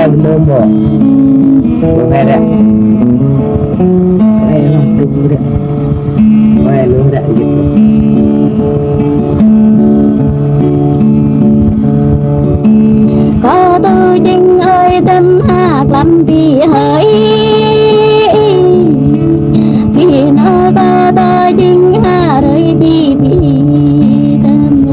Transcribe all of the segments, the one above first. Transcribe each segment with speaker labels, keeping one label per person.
Speaker 1: belum mau belum ada sudah belum ada gitu
Speaker 2: có tôi chinh ơi tâm lắm vì hỡi vì nó có tôi chinh rơi đi vì tâm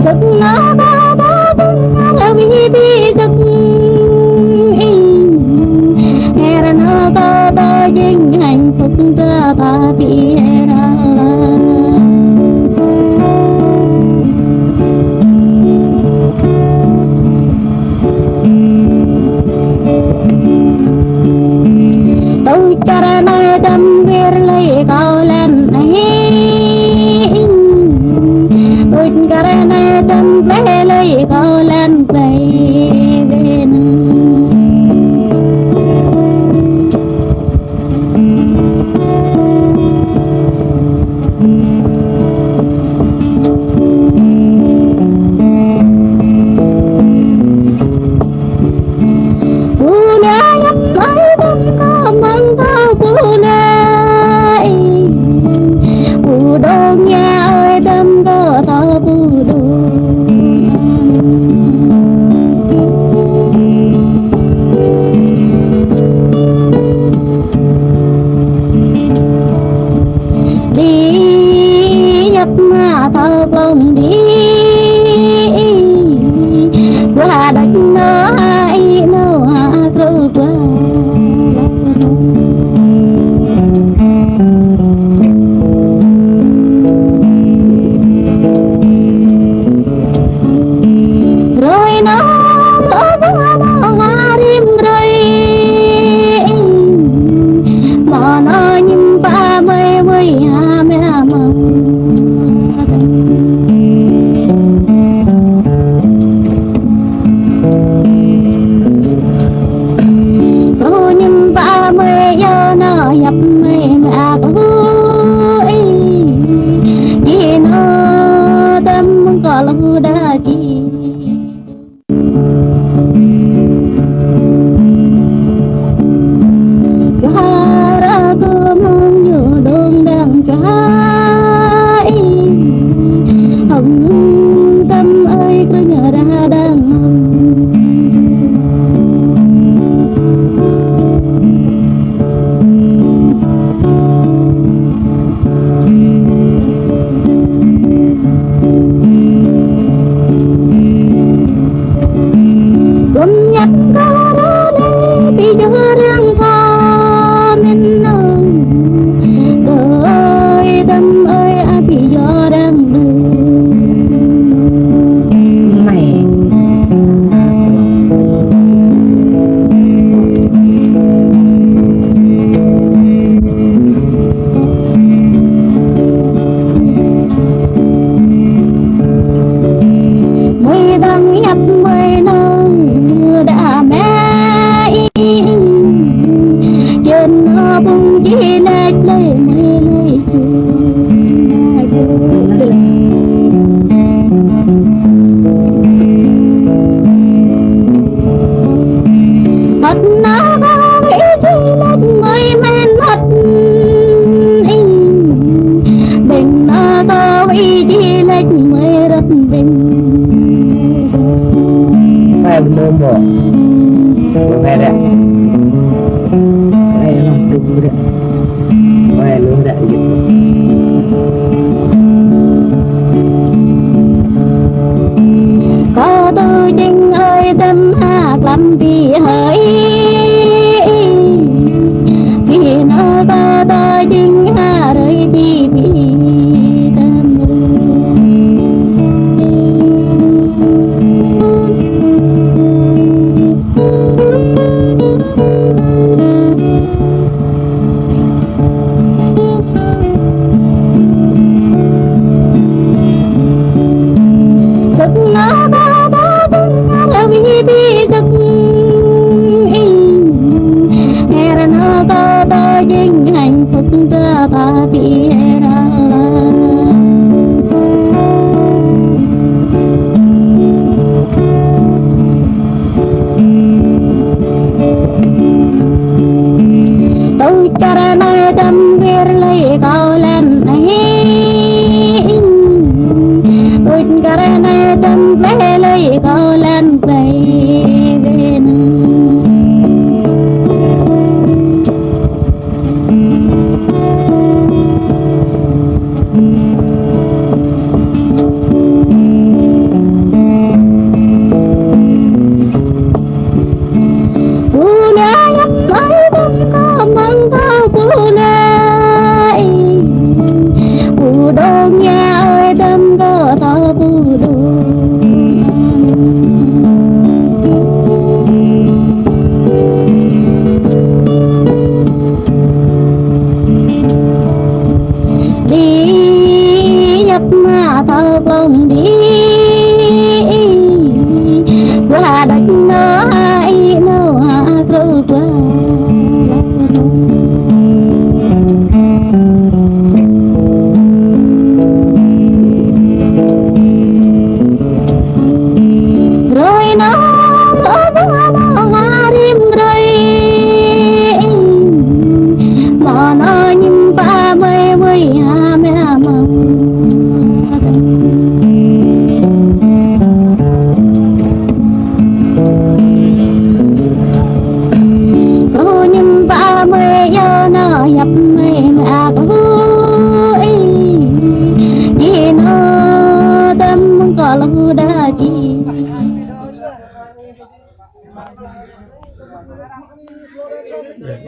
Speaker 2: sức nó bi giấc hè nó có đôi dinh hạnh phúc ra ba bị ra tôi cho ra nơi tâm viết lấy cao lên này tôi cho ra nơi tâm vẽ lấy cao lên về
Speaker 1: belum mau belum ada sudah belum ada gitu
Speaker 2: có tôi chinh ơi tâm lắm vì hỡi vì nó có tôi chinh rơi đi vì tâm sức nó có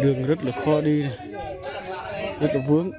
Speaker 3: Đường rất là khó đi này. Rất là vướng.